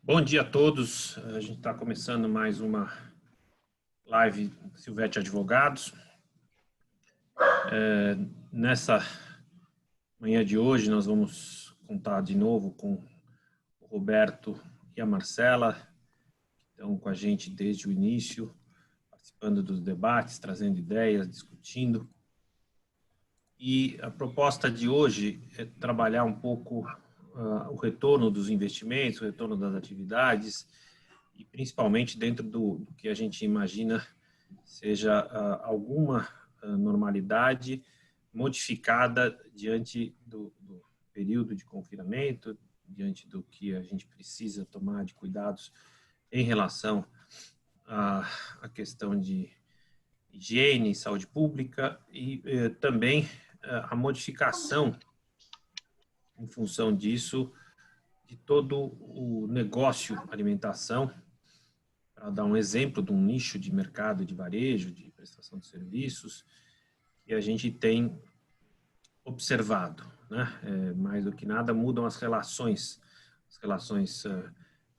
Bom dia a todos. A gente está começando mais uma live Silvete Advogados. Nessa manhã de hoje, nós vamos contar de novo com o Roberto e a Marcela, que estão com a gente desde o início, participando dos debates, trazendo ideias, discutindo. E a proposta de hoje é trabalhar um pouco o retorno dos investimentos, o retorno das atividades, e principalmente dentro do que a gente imagina seja alguma normalidade modificada diante do período de confinamento, diante do que a gente precisa tomar de cuidados em relação à questão de higiene, saúde pública e também a modificação em função disso de todo o negócio alimentação. Para dar um exemplo de um nicho de mercado de varejo, de prestação de serviços, que a gente tem observado, né? Mais do que nada, mudam as relações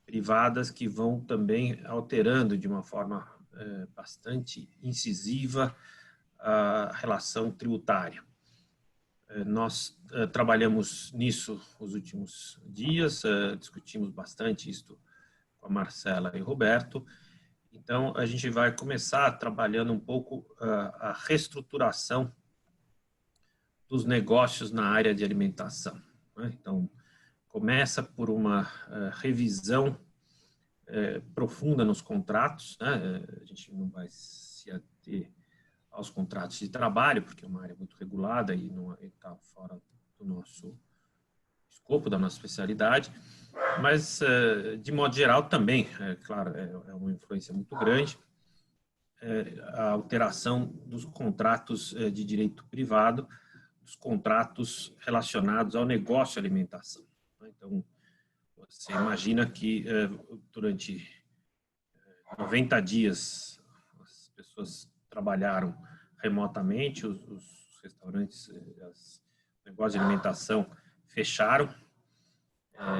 privadas, que vão também alterando de uma forma bastante incisiva a relação tributária. Nós trabalhamos nisso os últimos dias, discutimos bastante isso com a Marcela e o Roberto. Então, a gente vai começar trabalhando um pouco a reestruturação dos negócios na área de alimentação, né? Então, começa por uma revisão profunda nos contratos, né? A gente não vai se ater aos contratos de trabalho, porque é uma área muito regulada e não está fora do nosso escopo, da nossa especialidade, mas, de modo geral, também, claro, é uma influência muito grande, a alteração dos contratos de direito privado, dos contratos relacionados ao negócio de alimentação. Então, você imagina que durante 90 dias as pessoas trabalharam remotamente, os restaurantes, os negócios de alimentação fecharam,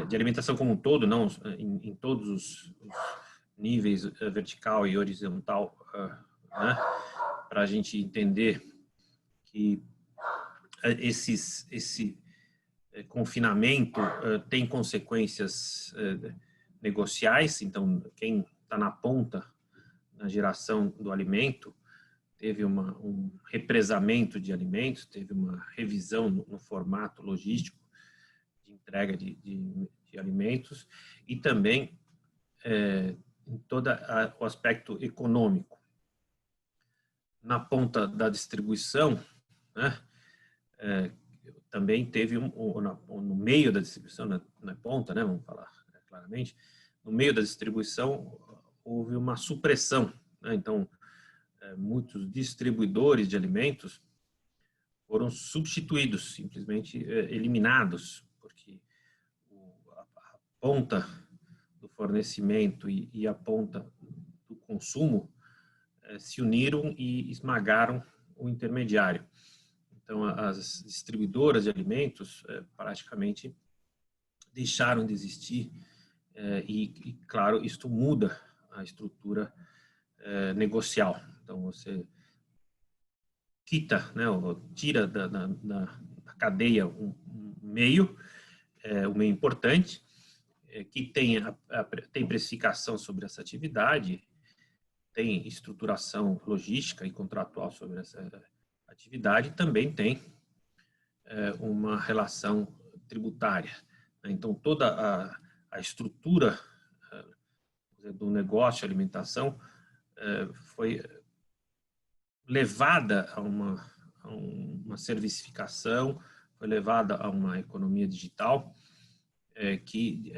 de alimentação como um todo, não em todos os níveis, vertical e horizontal, né? Para a gente entender que esse confinamento tem consequências negociais. Então, quem está na ponta na geração do alimento teve um represamento de alimentos, teve uma revisão no formato logístico de entrega de alimentos e também em todo o aspecto econômico. Na ponta da distribuição, né, também teve no meio da distribuição, na ponta, né, vamos falar claramente, no meio da distribuição houve uma supressão, né? Então, muitos distribuidores de alimentos foram substituídos, simplesmente eliminados, porque a ponta do fornecimento e a ponta do consumo se uniram e esmagaram o intermediário. Então, as distribuidoras de alimentos praticamente deixaram de existir e, claro, isto muda a estrutura negocial. Então, você quita, né, ou tira da cadeia um meio importante, que tem precificação sobre essa atividade, tem estruturação logística e contratual sobre essa atividade, também tem uma relação tributária. Então, toda a estrutura do negócio de alimentação foi levada a uma servicificação, foi levada a uma economia digital que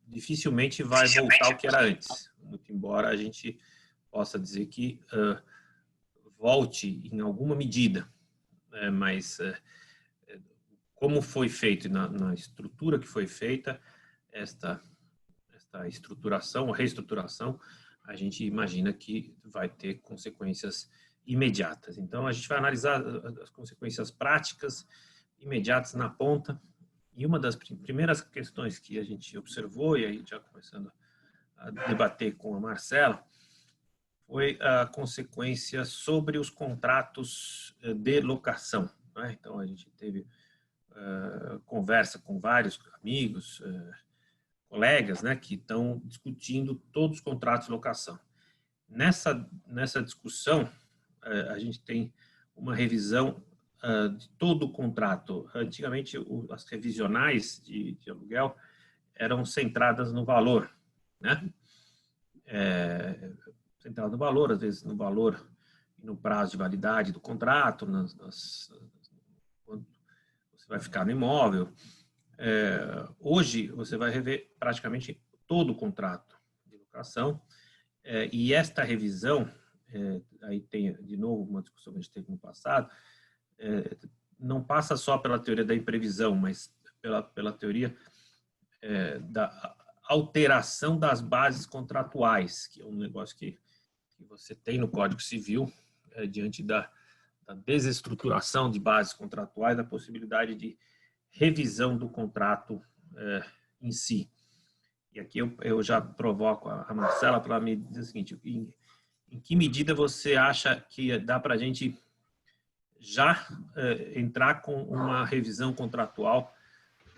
dificilmente vai voltar ao que era antes, muito embora a gente possa dizer que volte em alguma medida, mas como foi feito, na estrutura que foi feita, esta estruturação, a reestruturação, a gente imagina que vai ter consequências imediatas. Então, a gente vai analisar as consequências práticas imediatas na ponta E uma das primeiras questões que a gente observou, e aí já começando a debater com a Marcela, foi a consequência sobre os contratos de locação, né? Então, a gente teve conversa com vários amigos, colegas, né, que estão discutindo todos os contratos de locação. Nessa discussão, a gente tem uma revisão de todo o contrato. Antigamente, as revisionais de aluguel eram centradas no valor, né? Centrado no valor, às vezes no valor e no prazo de validade do contrato, quanto você vai ficar no imóvel. Hoje, você vai rever praticamente todo o contrato de locação, e esta revisão, aí tem, de novo, uma discussão que a gente teve no passado, não passa só pela teoria da imprevisão, mas pela teoria da alteração das bases contratuais, que é um negócio que você tem no Código Civil, diante da desestruturação de bases contratuais, da possibilidade de revisão do contrato em si. E aqui eu já provoco a Marcela para me dizer o seguinte: em que medida você acha que dá para a gente já entrar com uma revisão contratual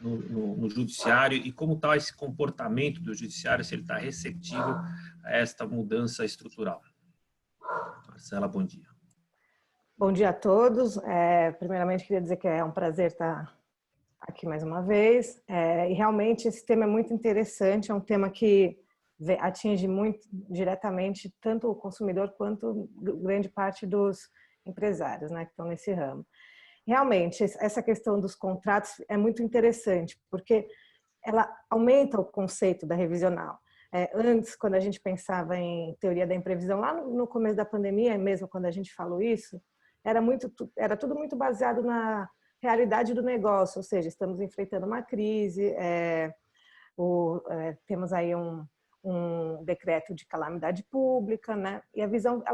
no judiciário, e como está esse comportamento do judiciário, se ele está receptivo a esta mudança estrutural? Marcela, bom dia. Bom dia a todos. Primeiramente, queria dizer que é um prazer estar aqui mais uma vez. E realmente esse tema é muito interessante, é um tema que atinge muito diretamente tanto o consumidor quanto grande parte dos empresários, né, que estão nesse ramo. Realmente, essa questão dos contratos é muito interessante, porque ela aumenta o conceito da revisional. Antes, quando a gente pensava em teoria da imprevisão, lá no começo da pandemia, mesmo quando a gente falou isso, era tudo muito baseado na realidade do negócio, ou seja, estamos enfrentando uma crise, temos aí um decreto de calamidade pública, né? E a visão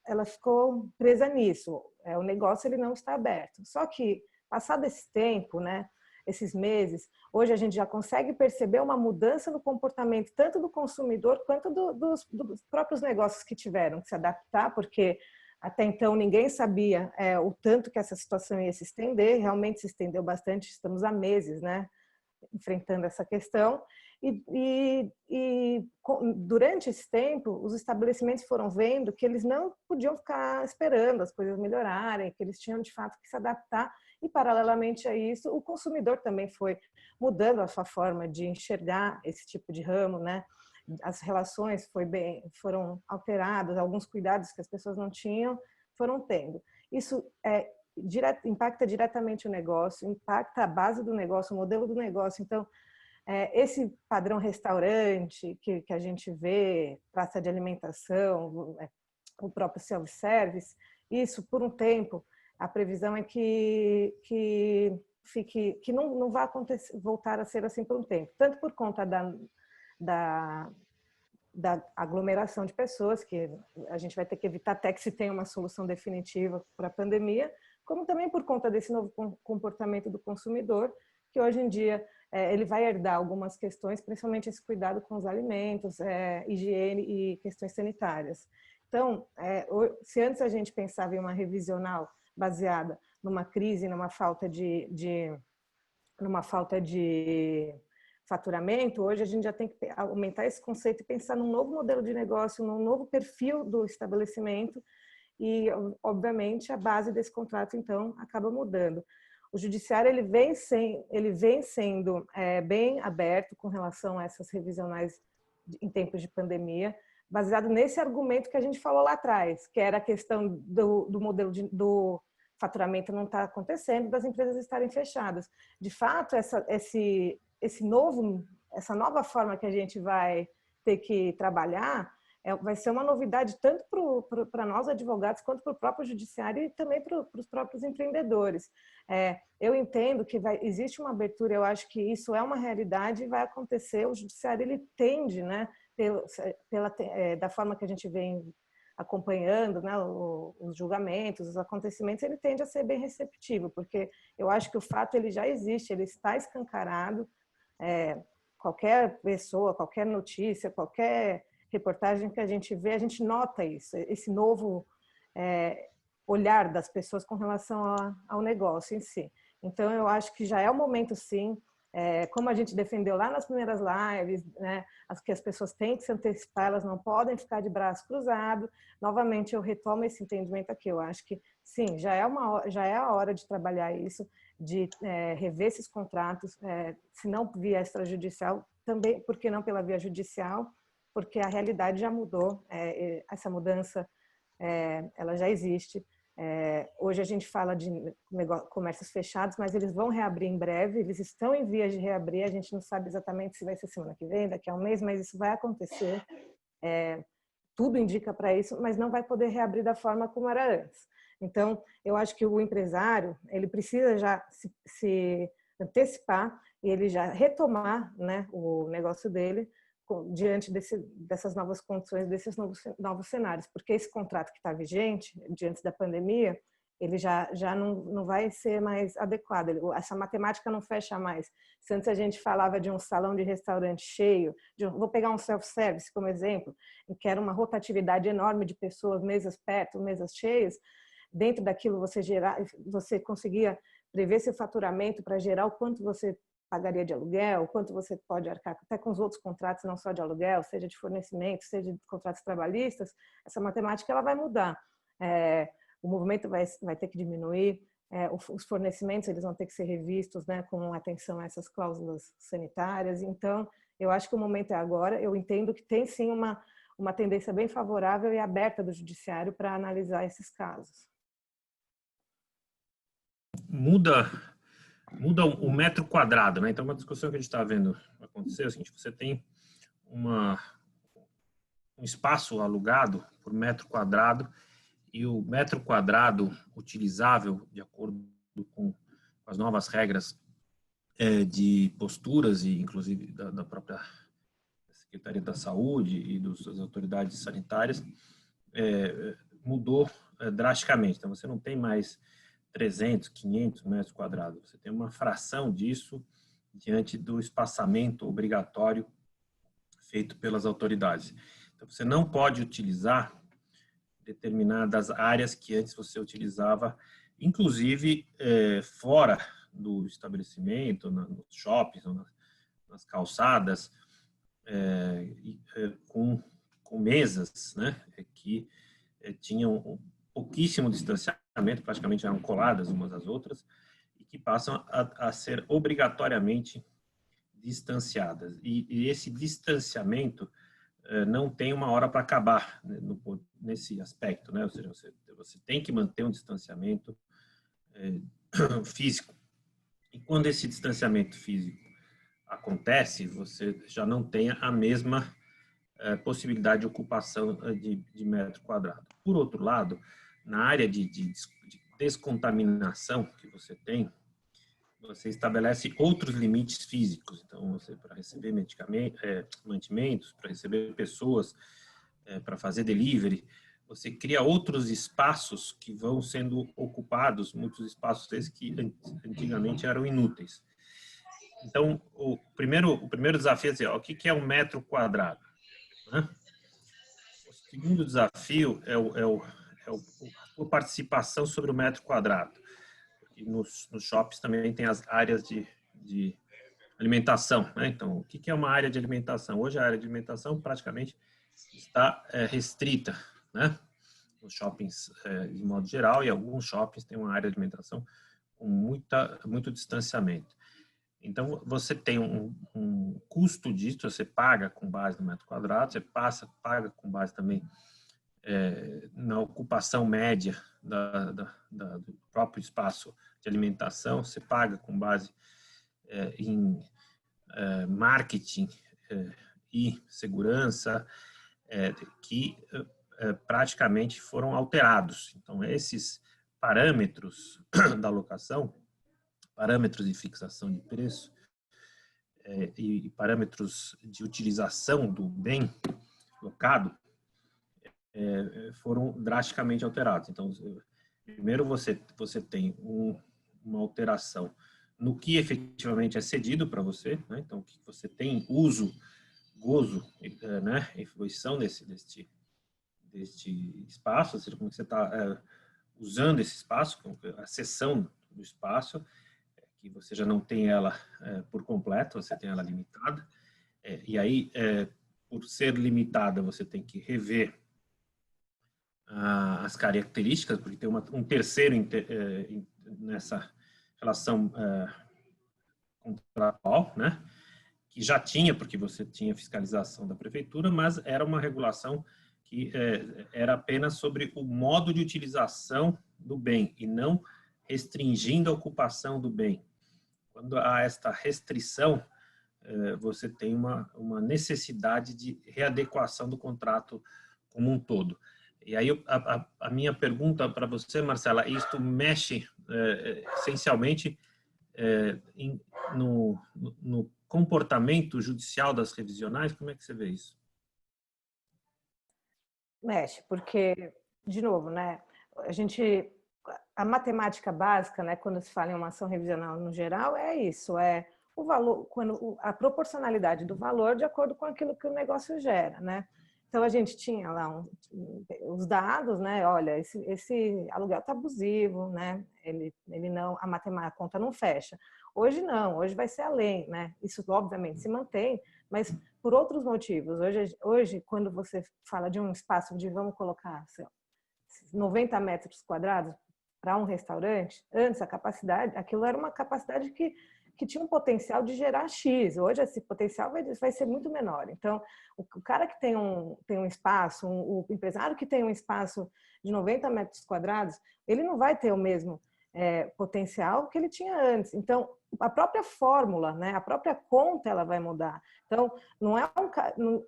ela ficou presa nisso. O negócio ele não está aberto. Só que passado esse tempo, né? Esses meses, hoje a gente já consegue perceber uma mudança no comportamento tanto do consumidor quanto dos próprios negócios que tiveram que se adaptar, porque até então ninguém sabia o tanto que essa situação ia se estender. Realmente se estendeu bastante, estamos há meses, né, enfrentando essa questão. E durante esse tempo, os estabelecimentos foram vendo que eles não podiam ficar esperando as coisas melhorarem, que eles tinham de fato que se adaptar. E, paralelamente a isso, o consumidor também foi mudando a sua forma de enxergar esse tipo de ramo, né? As relações foram alteradas, alguns cuidados que as pessoas não tinham foram tendo. Isso impacta diretamente o negócio, impacta a base do negócio, o modelo do negócio. Então, esse padrão restaurante que a gente vê, praça de alimentação, o próprio self-service, isso por um tempo, a previsão é que não vai voltar a ser assim por um tempo, tanto por conta da aglomeração de pessoas, que a gente vai ter que evitar até que se tenha uma solução definitiva para a pandemia, como também por conta desse novo comportamento do consumidor, que hoje em dia ele vai herdar algumas questões, principalmente esse cuidado com os alimentos, higiene e questões sanitárias. Então, se antes a gente pensava em uma revisional baseada numa crise, numa falta de faturamento, hoje a gente já tem que aumentar esse conceito e pensar num novo modelo de negócio, num novo perfil do estabelecimento e, obviamente, a base desse contrato, então, acaba mudando. O judiciário ele vem sendo bem aberto com relação a essas revisionais em tempos de pandemia, baseado nesse argumento que a gente falou lá atrás, que era a questão do modelo do faturamento não estar acontecendo, das empresas estarem fechadas. De fato, essa nova forma que a gente vai ter que trabalhar vai ser uma novidade tanto para nós advogados quanto para o próprio judiciário e também para os próprios empreendedores. Eu entendo que existe uma abertura, eu acho que isso é uma realidade e vai acontecer. O judiciário ele tende, né, da forma que a gente vem acompanhando, né, os julgamentos, os acontecimentos, ele tende a ser bem receptivo, porque eu acho que o fato ele já existe, ele está escancarado. Qualquer pessoa, qualquer notícia, qualquer reportagem que a gente vê, a gente nota isso, esse novo olhar das pessoas com relação ao negócio em si. Então, eu acho que já é o momento, sim, como a gente defendeu lá nas primeiras lives, né, que as pessoas têm que se antecipar, elas não podem ficar de braço cruzado. Novamente, eu retomo esse entendimento aqui. Eu acho que, sim, já é a hora de trabalhar isso, de rever esses contratos, se não via extrajudicial, também, por que não pela via judicial? Porque a realidade já mudou, essa mudança ela já existe. Hoje a gente fala de comércios fechados, mas eles vão reabrir em breve, eles estão em vias de reabrir, a gente não sabe exatamente se vai ser semana que vem, daqui a um mês, mas isso vai acontecer. Tudo indica para isso, mas não vai poder reabrir da forma como era antes. Então, eu acho que o empresário, ele precisa já se antecipar e ele já retomar, né, o negócio dele diante dessas novas condições, desses novos cenários, porque esse contrato que está vigente, diante da pandemia, ele já não vai ser mais adequado, essa matemática não fecha mais. Se antes a gente falava de um salão de restaurante cheio, vou pegar um self-service como exemplo, em que era uma rotatividade enorme de pessoas, mesas perto, mesas cheias, dentro daquilo você conseguia prever seu faturamento para gerar o quanto você pagaria de aluguel, quanto você pode arcar até com os outros contratos, não só de aluguel, seja de fornecimento, seja de contratos trabalhistas. Essa matemática ela vai mudar. O movimento vai ter que diminuir, os fornecimentos eles vão ter que ser revistos, né, com atenção a essas cláusulas sanitárias. Então, eu acho que o momento é agora. Eu entendo que tem sim uma tendência bem favorável e aberta do judiciário para analisar esses casos. Muda o metro quadrado, né? Então, uma discussão que a gente está vendo acontecer é o seguinte: você tem um espaço alugado por metro quadrado e o metro quadrado utilizável, de acordo com as novas regras de posturas e, inclusive, da própria Secretaria da Saúde e das autoridades sanitárias, mudou drasticamente. Então, você não tem mais 300, 500 metros quadrados. Você tem uma fração disso diante do espaçamento obrigatório feito pelas autoridades. Então, você não pode utilizar determinadas áreas que antes você utilizava, inclusive fora do estabelecimento, nos shoppings, nas calçadas, com mesas, né, que tinham pouquíssimo distanciamento, praticamente eram coladas umas às outras, e que passam a ser obrigatoriamente distanciadas. E esse distanciamento não tem uma hora para acabar, né, nesse aspecto, né? Ou seja, você tem que manter um distanciamento físico. E quando esse distanciamento físico acontece, você já não tem a mesma possibilidade de ocupação de metro quadrado. Por outro lado, na área de descontaminação que você tem, você estabelece outros limites físicos. Então, você, para receber mantimentos, para receber pessoas, para fazer delivery, você cria outros espaços que vão sendo ocupados, muitos espaços esses que antigamente eram inúteis. Então, o primeiro desafio é dizer, o que é um metro quadrado? Né? O segundo desafio é a sua participação sobre o metro quadrado. E nos shoppings também tem as áreas de alimentação. Né? Então, o que é uma área de alimentação? Hoje a área de alimentação praticamente está restrita, né? Nos shoppings de modo geral, e alguns shoppings têm uma área de alimentação com muito distanciamento. Então, você tem um custo disso, você paga com base no metro quadrado, você paga com base também na ocupação média do próprio espaço de alimentação, você paga com base em marketing e segurança, que praticamente foram alterados. Então, esses parâmetros da locação, parâmetros de fixação de preço e parâmetros de utilização do bem locado, foram drasticamente alterados. Então, primeiro você tem uma alteração no que efetivamente é cedido para você, né? Então, que você tem uso, gozo, né? E fruição deste espaço, ou seja, como você está usando esse espaço, a cessão do espaço, que você já não tem ela por completo, você tem ela limitada. E aí, por ser limitada, você tem que rever as características, porque tem um terceiro nessa relação contratual, né? Que já tinha, porque você tinha fiscalização da prefeitura, mas era uma regulação que era apenas sobre o modo de utilização do bem e não restringindo a ocupação do bem. Quando há esta restrição, você tem uma necessidade de readequação do contrato como um todo. E aí a minha pergunta para você, Marcela, isto mexe essencialmente no comportamento judicial das revisionais? Como é que você vê isso? Mexe, porque, de novo, né, a matemática básica, né, quando se fala em uma ação revisional no geral, é isso, é o valor, a proporcionalidade do valor de acordo com aquilo que o negócio gera, né? Então a gente tinha lá os dados, né? Olha, esse aluguel está abusivo, né? Ele não, a conta não fecha. Hoje não, hoje vai ser além, né? Isso obviamente se mantém, mas por outros motivos. Hoje quando você fala de um espaço de, vamos colocar, 90 metros quadrados para um restaurante, antes a capacidade, aquilo era uma capacidade que tinha um potencial de gerar X. Hoje esse potencial vai ser muito menor. Então, o cara que tem um espaço, o empresário que tem um espaço de 90 metros quadrados, ele não vai ter o mesmo potencial que ele tinha antes. Então, a própria fórmula, né, a própria conta, ela vai mudar. Então,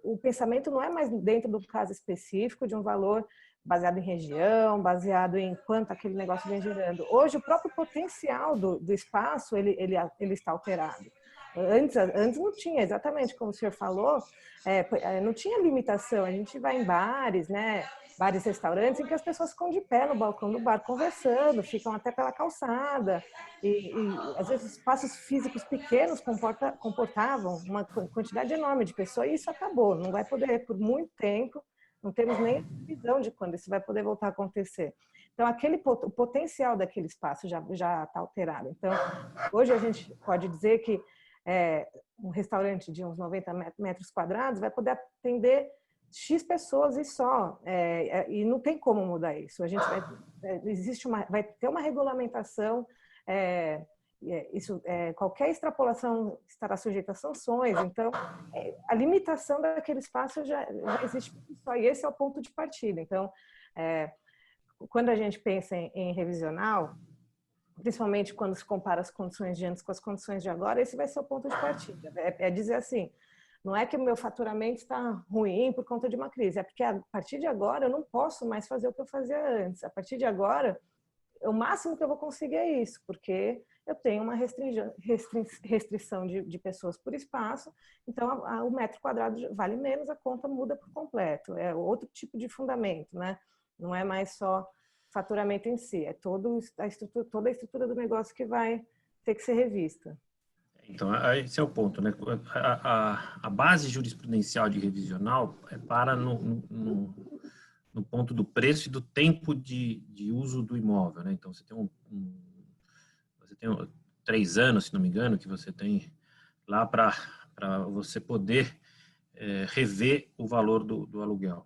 o pensamento não é mais dentro do caso específico de um valor baseado em região, baseado em quanto aquele negócio vem gerando. Hoje, o próprio potencial do espaço, ele está alterado. Antes não tinha, exatamente como o senhor falou, não tinha limitação. A gente vai em bares, né, bares, restaurantes, em que as pessoas ficam de pé no balcão do bar conversando, ficam até pela calçada, e às vezes espaços físicos pequenos comportavam uma quantidade enorme de pessoas, e isso acabou, não vai poder por muito tempo. Não temos nem visão de quando isso vai poder voltar a acontecer. Então, o potencial daquele espaço já está alterado. Então, hoje a gente pode dizer que um restaurante de uns 90 metros quadrados vai poder atender X pessoas e só. E não tem como mudar isso. A gente vai ter uma regulamentação. Qualquer extrapolação estará sujeita a sanções. Então, a limitação daquele espaço já existe só, e esse é o ponto de partida. Então, quando a gente pensa em revisional, principalmente quando se compara as condições de antes com as condições de agora, esse vai ser o ponto de partida. É dizer assim, não é que o meu faturamento está ruim por conta de uma crise, é porque a partir de agora eu não posso mais fazer o que eu fazia antes. A partir de agora, o máximo que eu vou conseguir é isso, porque eu tenho uma restrição de pessoas por espaço, então o metro quadrado vale menos, a conta muda por completo. É outro tipo de fundamento, né? Não é mais só faturamento em si, é toda a estrutura do negócio que vai ter que ser revista. Então, esse é o ponto, né? A base jurisprudencial de revisional para no ponto do preço e do tempo de uso do imóvel, né? Então, você tem 3 anos, se não me engano, que você tem lá para você poder rever o valor do aluguel.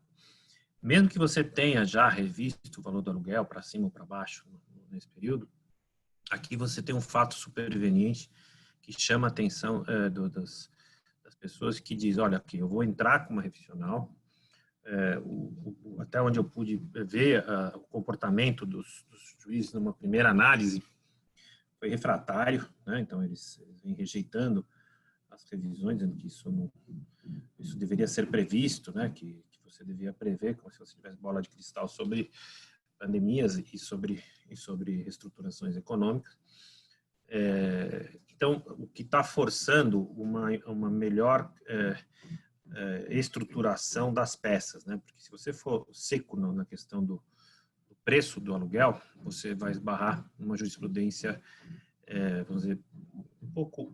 Mesmo que você tenha já revisto o valor do aluguel para cima ou para baixo nesse período, aqui você tem um fato superveniente que chama a atenção das pessoas, que diz, olha, aqui eu vou entrar com uma revisional, até onde eu pude ver o comportamento dos juízes numa primeira análise foi refratário, né? Então eles vêm rejeitando as revisões, dizendo que isso deveria ser previsto, né? Que você devia prever, como se você tivesse bola de cristal, sobre pandemias e sobre reestruturações econômicas. Então, o que está forçando uma melhor estruturação das peças, né? Porque se você for seco na questão do preço do aluguel, você vai esbarrar numa jurisprudência, vamos dizer, um pouco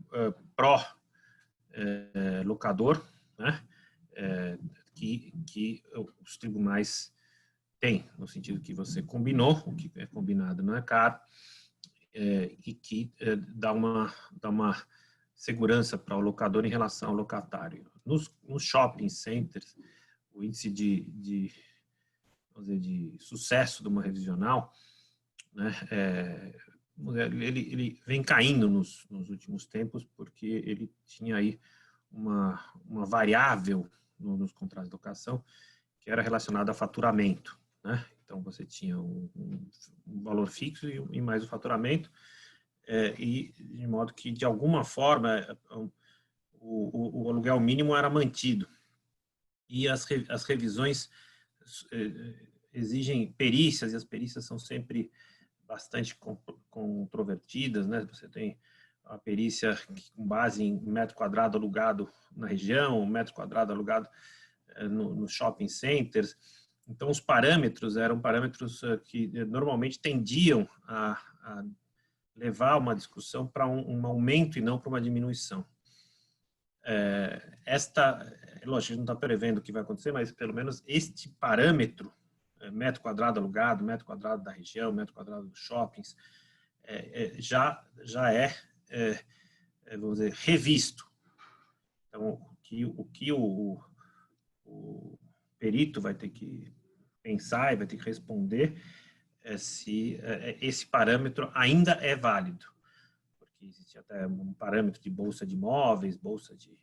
pró-locador, né? Que os tribunais têm, no sentido que você combinou, o que é combinado não é caro, e que dá uma segurança para o locador em relação ao locatário. Nos shopping centers, o índice vamos dizer, de sucesso de uma revisional, né, ele vem caindo nos últimos tempos, porque ele tinha aí uma variável nos contratos de locação que era relacionada a faturamento, né? Então, você tinha um valor fixo e mais o faturamento, e de modo que, de alguma forma, o aluguel mínimo era mantido. E as revisões exigem perícias, e as perícias são sempre bastante controvertidas, né? Você tem a perícia com base em metro quadrado alugado na região, metro quadrado alugado nos shopping centers. Então, os parâmetros eram parâmetros que normalmente tendiam a levar uma discussão para um aumento e não para uma diminuição. Lógico, a gente não está prevendo o que vai acontecer, mas pelo menos este parâmetro, metro quadrado alugado, metro quadrado da região, metro quadrado dos shoppings, já vamos dizer, revisto. Então, o que o perito vai ter que pensar e vai ter que responder se esse parâmetro ainda é válido. Porque existe até um parâmetro de bolsa de imóveis, bolsa de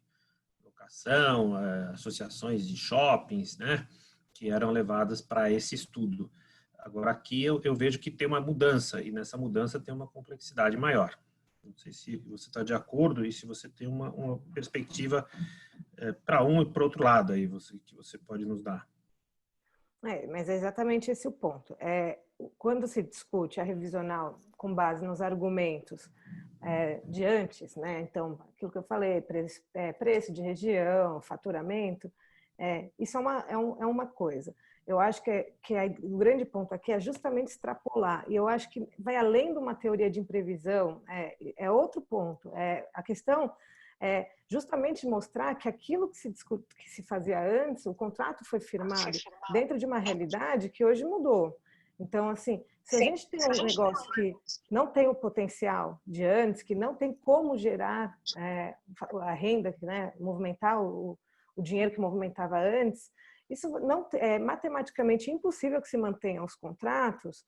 locação, associações de shoppings, né, que eram levadas para esse estudo. Agora, aqui eu vejo que tem uma mudança, e nessa mudança tem uma complexidade maior. Não sei se você está de acordo e se você tem uma perspectiva para um e para o outro lado aí, que você pode nos dar. Mas é exatamente esse o ponto. Quando se discute a revisional com base nos argumentos de antes, né? Então, aquilo que eu falei, preço de região, faturamento, isso é uma coisa. Eu acho que o grande ponto aqui é justamente extrapolar, e eu acho que vai além de uma teoria de imprevisão, é outro ponto. A questão é justamente mostrar que aquilo que se fazia antes, o contrato foi firmado dentro de uma realidade que hoje mudou. Então, assim, se a gente tem um negócio que não tem o potencial de antes, que não tem como gerar a renda, né, movimentar o dinheiro que movimentava antes, isso não é matematicamente impossível que se mantenham os contratos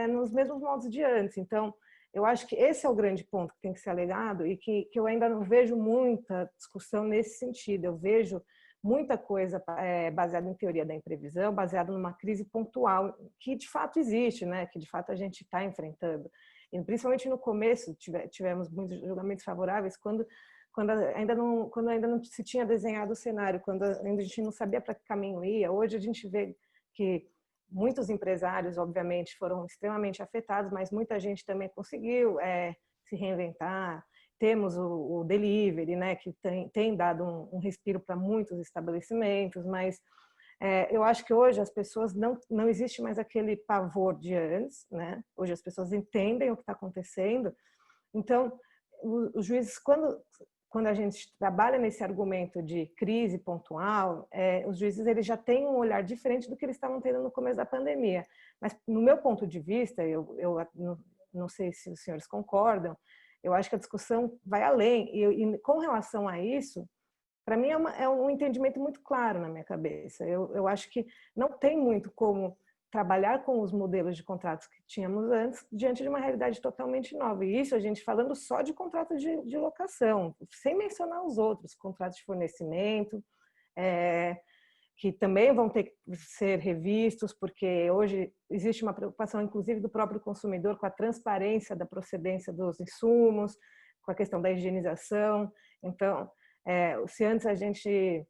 nos mesmos modos de antes. Então, eu acho que esse é o grande ponto que tem que ser alegado e que eu ainda não vejo muita discussão nesse sentido. Eu vejo muita coisa baseada em teoria da imprevisão, baseada numa crise pontual que de fato existe, né? Que de fato a gente está enfrentando. E principalmente no começo tivemos muitos julgamentos favoráveis quando ainda não se tinha desenhado o cenário, quando ainda a gente não sabia para que caminho ia. Hoje a gente vê que muitos empresários, obviamente, foram extremamente afetados, mas muita gente também conseguiu se reinventar. Temos o delivery, né, que tem dado um respiro para muitos estabelecimentos, mas eu acho que hoje as pessoas não existe mais aquele pavor de antes, né? Hoje as pessoas entendem o que está acontecendo. Então, os juízes, quando a gente trabalha nesse argumento de crise pontual, os juízes eles já têm um olhar diferente do que eles estavam tendo no começo da pandemia. Mas, no meu ponto de vista, eu não sei se os senhores concordam, eu acho que a discussão vai além. E com relação a isso, para mim é um entendimento muito claro na minha cabeça. Eu acho que não tem muito como trabalhar com os modelos de contratos que tínhamos antes diante de uma realidade totalmente nova. E isso a gente falando só de contratos de locação, sem mencionar os outros, contratos de fornecimento, que também vão ter que ser revistos, porque hoje existe uma preocupação, inclusive, do próprio consumidor com a transparência da procedência dos insumos, com a questão da higienização. Então, se antes a gente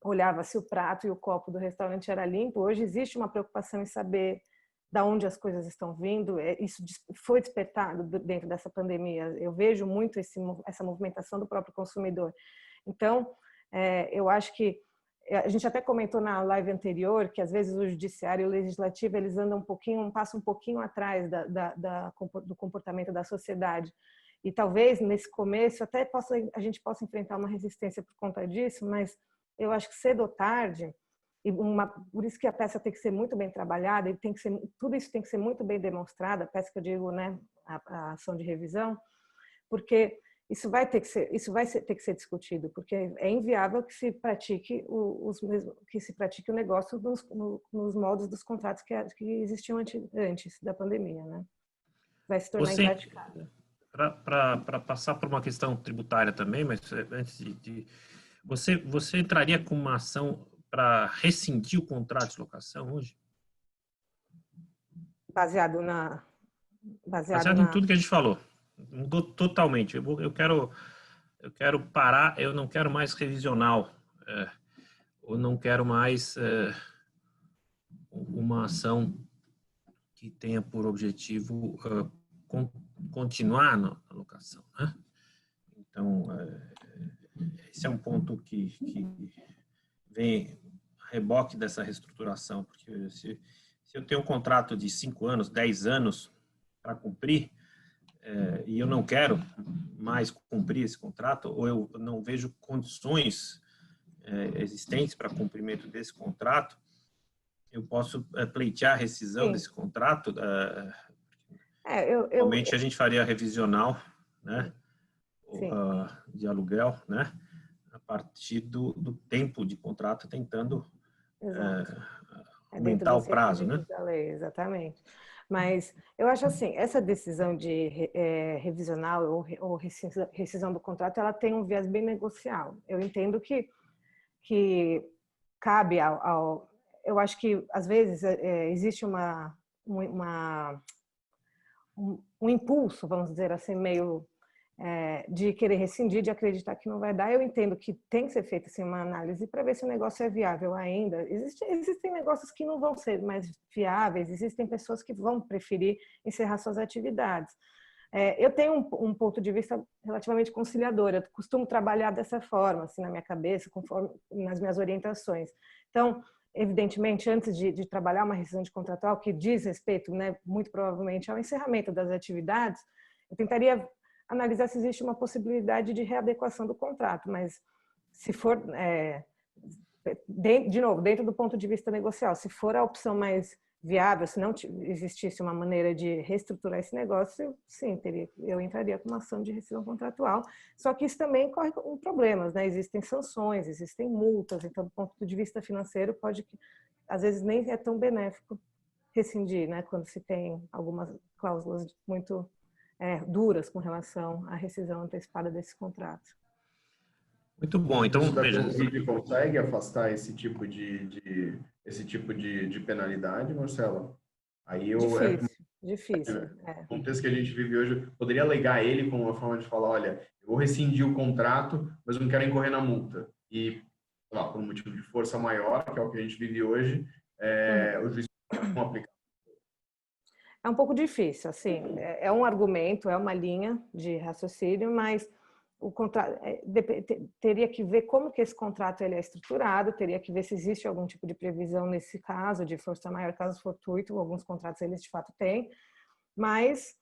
olhava se o prato e o copo do restaurante era limpo, hoje existe uma preocupação em saber de onde as coisas estão vindo. Isso foi despertado dentro dessa pandemia. Eu vejo muito essa movimentação do próprio consumidor. Então, Eu acho que a gente até comentou na live anterior que às vezes o judiciário e o legislativo eles andam passam um pouquinho atrás do comportamento da sociedade. E talvez nesse começo até a gente possa enfrentar uma resistência por conta disso, mas eu acho que cedo ou tarde, por isso que a peça tem que ser muito bem trabalhada, e tudo isso tem que ser muito bem demonstrado, a peça que eu digo, né, a ação de revisão, porque isso vai ter que ser discutido, porque é inviável que se pratique o negócio nos moldes dos contratos que existiam antes da pandemia, né? Vai se tornar impraticável. Para passar por uma questão tributária também, mas antes você entraria com uma ação para rescindir o contrato de locação hoje? Baseado em tudo que a gente falou. Mudou totalmente. Eu quero parar, eu não quero mais revisional, eu não quero mais uma ação que tenha por objetivo continuar na locação, né? Então, esse é um ponto que vem a reboque dessa reestruturação, porque se eu tenho um contrato de 5 anos, 10 anos para cumprir, e eu não quero mais cumprir esse contrato, ou eu não vejo condições existentes para cumprimento desse contrato, eu posso pleitear a rescisão Sim. desse contrato. Normalmente a gente faria revisional, né, de aluguel, né, a partir do tempo de contrato, tentando aumentar o prazo, né? Da lei, exatamente. Mas eu acho assim, essa decisão de revisional ou rescisão do contrato, ela tem um viés bem negocial. Eu entendo que cabe eu acho que às vezes existe um impulso, vamos dizer assim, meio de querer rescindir, de acreditar que não vai dar. Eu entendo que tem que ser feita assim, uma análise para ver se o negócio é viável ainda. Existem negócios que não vão ser mais viáveis, existem pessoas que vão preferir encerrar suas atividades. Eu tenho um ponto de vista relativamente conciliador, eu costumo trabalhar dessa forma, assim, na minha cabeça, conforme nas minhas orientações. Então, evidentemente, antes de trabalhar uma rescisão de contratual que diz respeito, né, muito provavelmente, ao encerramento das atividades, eu tentaria analisar se existe uma possibilidade de readequação do contrato, mas se for, de novo, dentro do ponto de vista negocial, se for a opção mais viável, se não existisse uma maneira de reestruturar esse negócio, sim, eu entraria com uma ação de rescisão contratual, só que isso também corre com problemas, né? Existem sanções, existem multas, então do ponto de vista financeiro às vezes nem é tão benéfico rescindir, né? Quando se tem algumas cláusulas muito duras com relação à rescisão antecipada desse contrato. Muito bom. Então, o Covid consegue afastar esse tipo de penalidade, Marcela? Aí Difícil. O contexto que a gente vive hoje, poderia alegar ele como uma forma de falar, olha, eu vou rescindir o contrato, mas eu não quero incorrer na multa. E, por um motivo de força maior, que é o que a gente vive hoje, o juiz não aplica. É um pouco difícil, assim, é um argumento, é uma linha de raciocínio, mas o contrato teria que ver como que esse contrato ele é estruturado, teria que ver se existe algum tipo de previsão nesse caso de força maior, caso fortuito, alguns contratos eles de fato têm, mas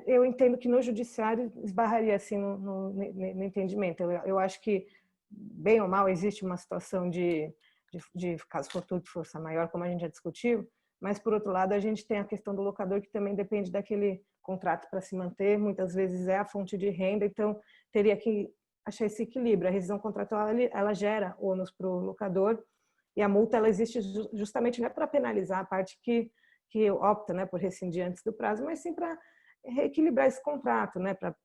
eu entendo que no judiciário esbarraria assim no entendimento. Eu acho que, bem ou mal, existe uma situação de caso fortuito, força maior, como a gente já discutiu, mas, por outro lado, a gente tem a questão do locador, que também depende daquele contrato para se manter, muitas vezes é a fonte de renda, então teria que achar esse equilíbrio. A rescisão contratual, ela gera ônus para o locador, e a multa ela existe justamente não é para penalizar a parte que opta, né, por rescindir antes do prazo, mas sim para reequilibrar esse contrato, né, para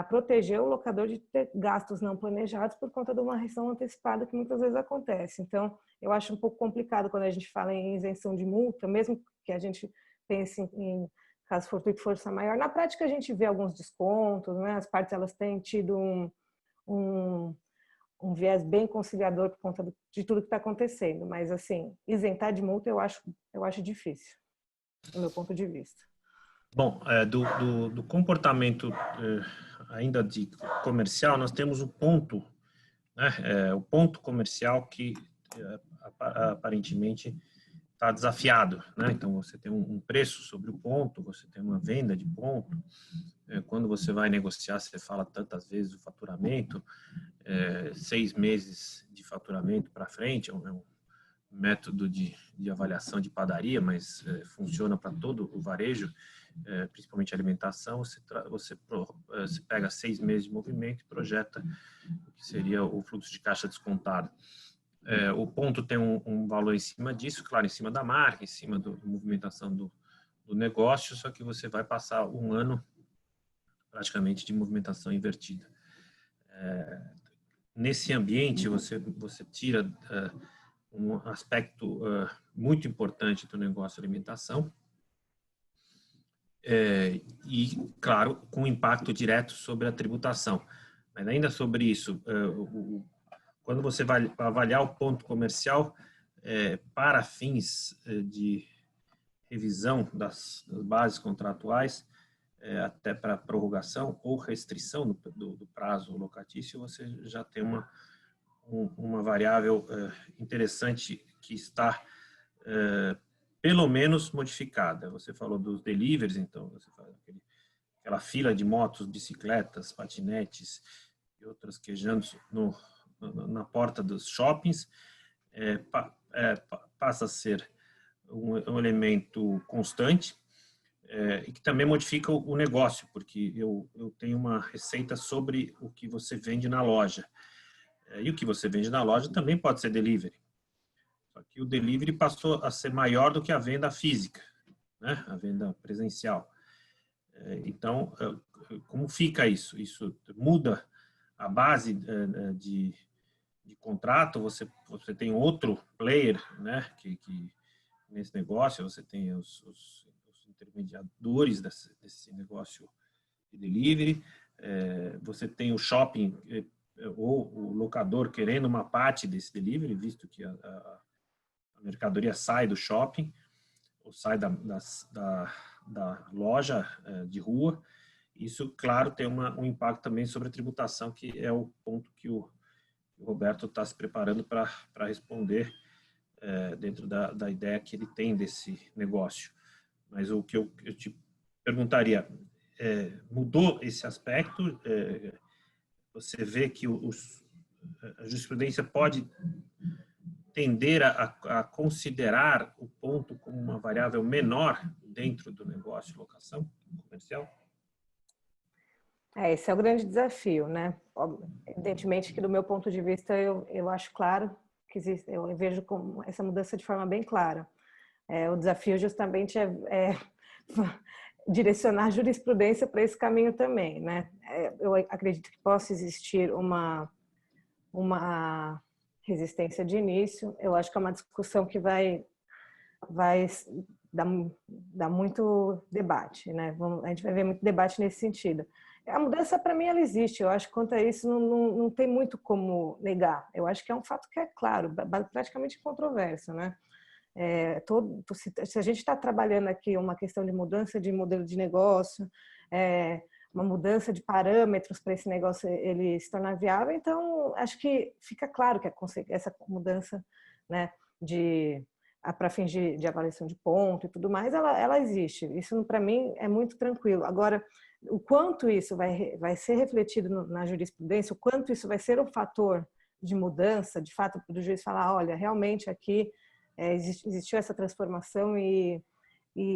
proteger o locador de ter gastos não planejados por conta de uma rescisão antecipada que muitas vezes acontece. Então, eu acho um pouco complicado quando a gente fala em isenção de multa, mesmo que a gente pense em caso fortuito força maior. Na prática, a gente vê alguns descontos, né? As partes elas têm tido um viés bem conciliador por conta de tudo que está acontecendo, mas assim, isentar de multa eu acho difícil, do meu ponto de vista. Bom, do comportamento ainda de comercial, nós temos o ponto, né? O ponto comercial que aparentemente está desafiado, né? Então você tem um preço sobre o ponto, você tem uma venda de ponto. Quando você vai negociar, você fala tantas vezes o faturamento, 6 meses de faturamento para frente, é um método de avaliação de padaria, mas funciona para todo o varejo, principalmente alimentação. Você pega 6 meses de movimento e projeta o que seria o fluxo de caixa descontado. O ponto tem um valor em cima disso, claro, em cima da marca, em cima da movimentação do negócio, só que você vai passar um ano praticamente de movimentação invertida. Nesse ambiente, você tira um aspecto muito importante do negócio de alimentação e, claro, com impacto direto sobre a tributação. Mas ainda sobre isso, quando você vai avaliar o ponto comercial para fins de revisão das bases contratuais, até para prorrogação ou restrição do prazo locatício, você já tem uma variável interessante que está pelo menos modificada. Você falou dos deliveries, então, você fala aquela fila de motos, bicicletas, patinetes e outros quejandos na porta dos shoppings, passa a ser um elemento constante e que também modifica o negócio, porque eu tenho uma receita sobre o que você vende na loja. E o que você vende na loja também pode ser delivery. Só que o delivery passou a ser maior do que a venda física, né? A venda presencial. Então, como fica isso? Isso muda a base de contrato, você tem outro player, né? Que nesse negócio, você tem os intermediadores desse negócio de delivery, você tem o shopping ou o locador querendo uma parte desse delivery, visto que a mercadoria sai do shopping ou sai da loja de rua. Isso, claro, tem um impacto também sobre a tributação, que é o ponto que o Roberto está se preparando para responder dentro da ideia que ele tem desse negócio. Mas o que eu te perguntaria, mudou esse aspecto? Você vê que a jurisprudência pode tender a considerar o ponto como uma variável menor dentro do negócio de locação comercial? Esse é o grande desafio, né? Evidentemente que do meu ponto de vista eu acho claro que existe, eu vejo como essa mudança de forma bem clara. O desafio justamente é direcionar a jurisprudência para esse caminho também, né? Eu acredito que possa existir uma resistência de início. Eu acho que é uma discussão que vai dar muito debate, né? A gente vai ver muito debate nesse sentido. A mudança, para mim, ela existe. Eu acho que quanto a isso não tem muito como negar. Eu acho que é um fato que é claro, praticamente incontroverso, né? Se a gente está trabalhando aqui uma questão de mudança de modelo de negócio, uma mudança de parâmetros para esse negócio ele se tornar viável, então acho que fica claro que essa mudança, né, para fins de avaliação de ponto e tudo mais, ela existe. Isso para mim é muito tranquilo. Agora, o quanto isso vai ser refletido na jurisprudência, o quanto isso vai ser um fator de mudança, de fato, do juiz falar, olha, realmente aqui existiu essa transformação e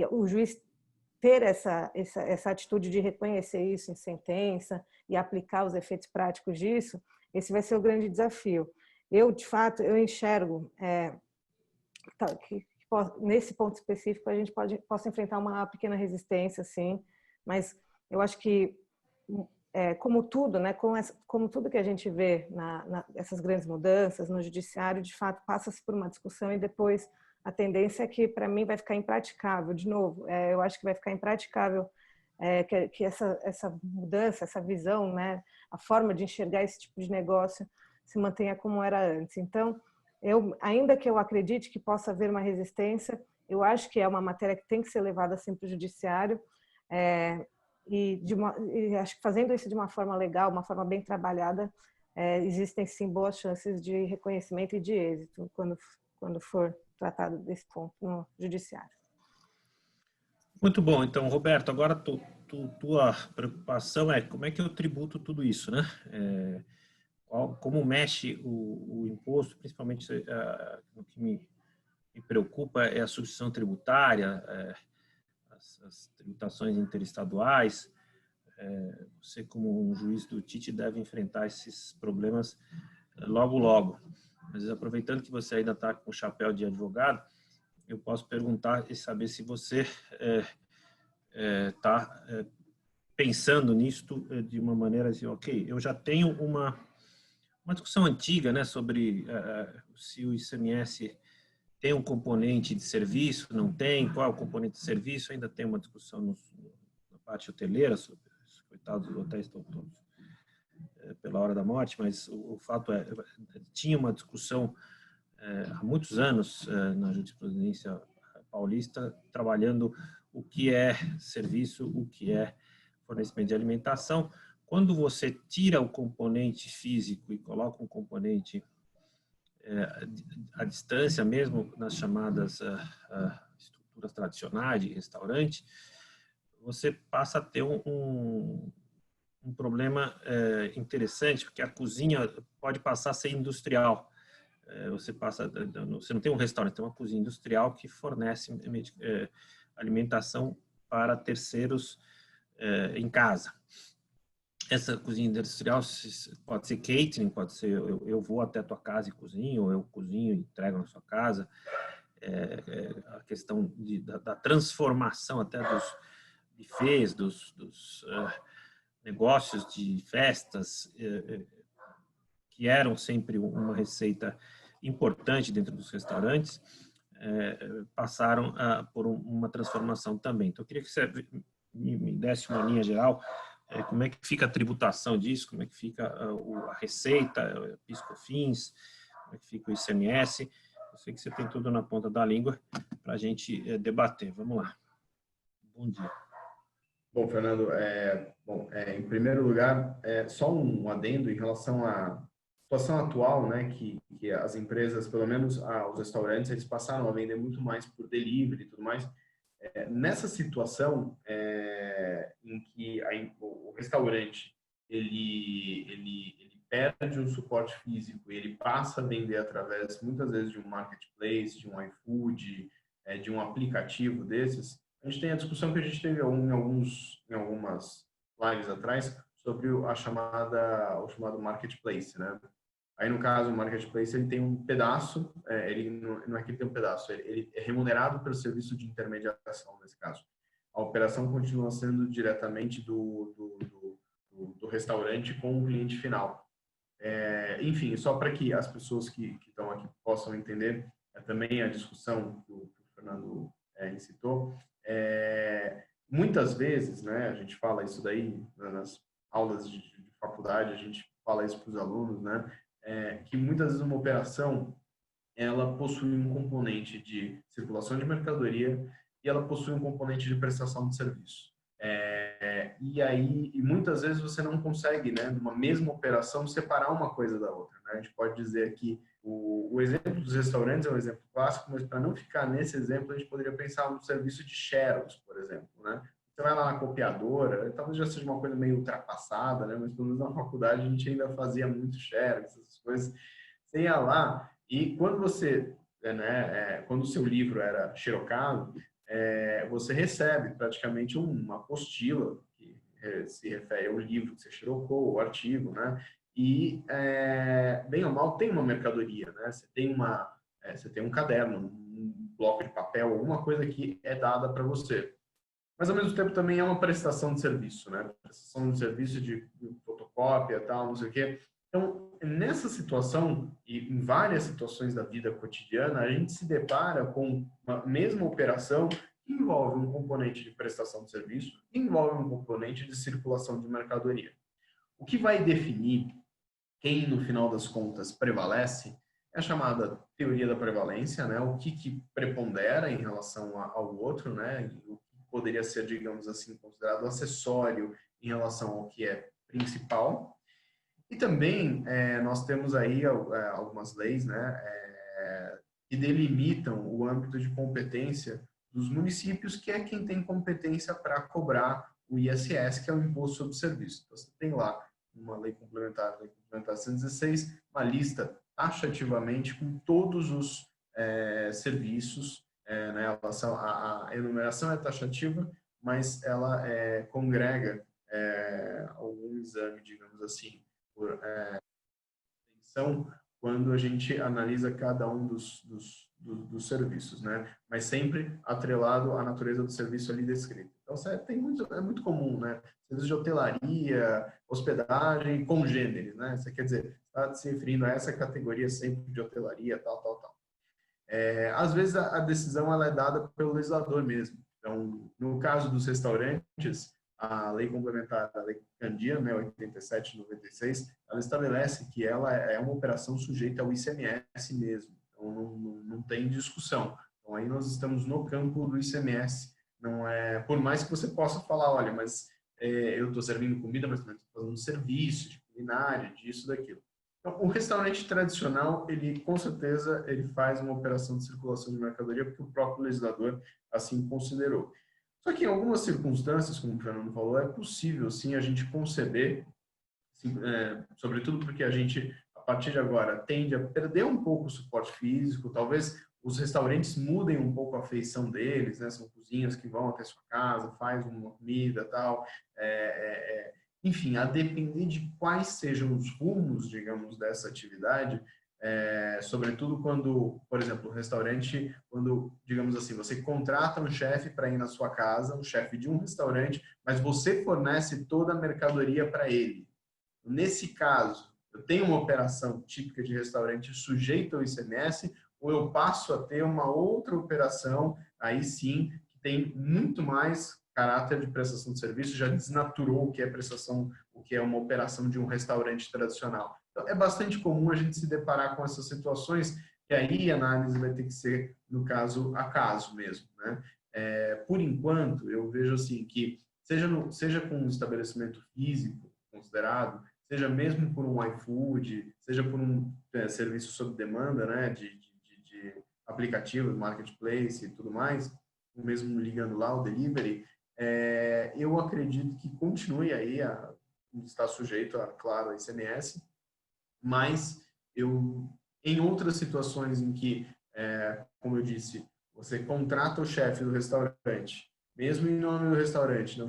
o juiz ter essa atitude de reconhecer isso em sentença e aplicar os efeitos práticos disso, esse vai ser o grande desafio. Eu, de fato, eu enxergo que nesse ponto específico a gente possa enfrentar uma pequena resistência, sim, mas eu acho que como tudo, né, como tudo que a gente vê essas grandes mudanças no judiciário, de fato passa-se por uma discussão e depois a tendência é que para mim vai ficar impraticável. De novo, eu acho que vai ficar impraticável que essa mudança, essa visão, né, a forma de enxergar esse tipo de negócio se mantenha como era antes. Então, ainda que eu acredite que possa haver uma resistência, eu acho que é uma matéria que tem que ser levada sempre para o judiciário. E acho que fazendo isso de uma forma legal, uma forma bem trabalhada, existem sim boas chances de reconhecimento e de êxito quando for tratado desse ponto no judiciário. Muito bom. Então, Roberto, agora tua preocupação é como é que eu tributo tudo isso, né? Como mexe o imposto, principalmente o que me preocupa é a substituição tributária, as tributações interestaduais. Você, como um juiz do TIT, deve enfrentar esses problemas logo, logo. Mas aproveitando que você ainda está com o chapéu de advogado, eu posso perguntar e saber se você está pensando nisto de uma maneira assim, ok, eu já tenho uma discussão antiga, né, sobre se o ICMS tem um componente de serviço, não tem, qual é o componente de serviço, ainda tem uma discussão na parte hoteleira, sobre os coitados dos hotéis estão todos pela hora da morte, mas o fato tinha uma discussão há muitos anos na jurisprudência paulista, trabalhando o que é serviço, o que é fornecimento de alimentação. Quando você tira o componente físico e coloca um componente à distância, mesmo nas chamadas estruturas tradicionais de restaurante, você passa a ter um problema interessante, porque a cozinha pode passar a ser industrial. Você não tem um restaurante, tem uma cozinha industrial que fornece alimentação para terceiros em casa. Essa cozinha industrial pode ser catering, pode ser eu vou até a tua casa e cozinho, ou eu cozinho e entrego na sua casa. A questão da transformação até dos buffets, dos negócios de festas, que eram sempre uma receita importante dentro dos restaurantes, passaram por uma transformação também. Então, eu queria que você me desse uma linha geral, como é que fica a tributação disso, como é que fica a receita, PIS/COFINS, como é que fica o ICMS. Eu sei que você tem tudo na ponta da língua para a gente debater. Vamos lá. Bom dia. Bom, Fernando, em primeiro lugar, só um adendo em relação à situação atual, né, que as empresas, pelo menos os restaurantes, eles passaram a vender muito mais por delivery e tudo mais. Nessa situação em que o restaurante ele perde um suporte físico e ele passa a vender através, muitas vezes, de um marketplace, de um iFood, de um aplicativo desses, a gente tem a discussão que a gente teve em algumas lives atrás sobre o chamado marketplace, né? Aí, no caso, o marketplace ele tem um pedaço, ele não é que ele tem um pedaço, ele é remunerado pelo serviço de intermediação, nesse caso. A operação continua sendo diretamente do restaurante com o cliente final. Enfim, só para que as pessoas que estão aqui possam entender, também a discussão que o Fernando incitou, muitas vezes, né, a gente fala isso daí nas aulas de faculdade, a gente fala isso para os alunos, né, que muitas vezes uma operação ela possui um componente de circulação de mercadoria e ela possui um componente de prestação de serviço. E muitas vezes você não consegue, né, numa mesma operação, separar uma coisa da outra, né? A gente pode dizer que o exemplo dos restaurantes é um exemplo clássico, mas para não ficar nesse exemplo, a gente poderia pensar no serviço de xerox, por exemplo, né? Você vai lá na copiadora, talvez já seja uma coisa meio ultrapassada, né? Mas pelo menos na faculdade a gente ainda fazia muito xerox, essas coisas. Você ia lá e quando você, quando o seu livro era xerocado, você recebe praticamente uma apostila que se refere ao livro que você xerocou, o artigo, né? E, bem ou mal, tem uma mercadoria, né? Você tem um caderno, um bloco de papel, alguma coisa que é dada para você. Mas, ao mesmo tempo, também é uma prestação de serviço, né? Prestação de serviço de fotocópia, tal, não sei o quê. Então, nessa situação e em várias situações da vida cotidiana, a gente se depara com uma mesma operação que envolve um componente de prestação de serviço e envolve um componente de circulação de mercadoria. O que vai definir quem, no final das contas, prevalece é a chamada teoria da prevalência, né? O que prepondera em relação ao outro, né? poderia ser, digamos assim, considerado acessório em relação ao que é principal. E também nós temos aí algumas leis, né, que delimitam o âmbito de competência dos municípios, que é quem tem competência para cobrar o ISS, que é o Imposto sobre Serviço. Então, você tem lá uma lei complementar 116, uma lista taxativamente com todos os serviços, né, a enumeração é taxativa, mas ela congrega algum exame, digamos assim, por atenção, quando a gente analisa cada um dos serviços, né? Mas sempre atrelado à natureza do serviço ali descrito. Então, é muito comum, né? Serviços de hotelaria, hospedagem, congêneres, né? Você quer dizer, está se referindo a essa categoria sempre de hotelaria, tal, tal, tal. Às vezes, a decisão ela é dada pelo legislador mesmo. Então, no caso dos restaurantes, a lei complementar, a lei Candia, né, 87/96, ela estabelece que ela é uma operação sujeita ao ICMS mesmo. Então, não tem discussão. Então, aí nós estamos no campo do ICMS. Não é, por mais que você possa falar, olha, mas eu estou servindo comida, mas também estou fazendo serviço de culinária, disso, daquilo. Então, o restaurante tradicional, ele com certeza ele faz uma operação de circulação de mercadoria porque o próprio legislador assim considerou. Só que em algumas circunstâncias, como o Fernando falou, é possível sim a gente conceber, assim, sobretudo porque a gente, a partir de agora, tende a perder um pouco o suporte físico, talvez os restaurantes mudem um pouco a feição deles, né? São cozinhas que vão até sua casa, faz uma comida e tal, enfim, a depender de quais sejam os rumos, digamos, dessa atividade, sobretudo quando, por exemplo, o restaurante, quando, digamos assim, você contrata um chefe para ir na sua casa, um chefe de um restaurante, mas você fornece toda a mercadoria para ele. Nesse caso, eu tenho uma operação típica de restaurante sujeita ao ICMS, ou eu passo a ter uma outra operação, aí sim, que tem muito mais caráter de prestação de serviço, já desnaturou o que é prestação, o que é uma operação de um restaurante tradicional. Então, é bastante comum a gente se deparar com essas situações, que aí a análise vai ter que ser, no caso, a caso mesmo, né? Por enquanto, eu vejo assim que, seja com um estabelecimento físico considerado, seja mesmo por um iFood, seja por um serviço sob demanda, né, de aplicativos, marketplace e tudo mais, mesmo ligando lá o delivery, eu acredito que continue aí a estar sujeito, claro, a ICMS, mas em outras situações em que, como eu disse, você contrata o chefe do restaurante, mesmo em nome do restaurante, né,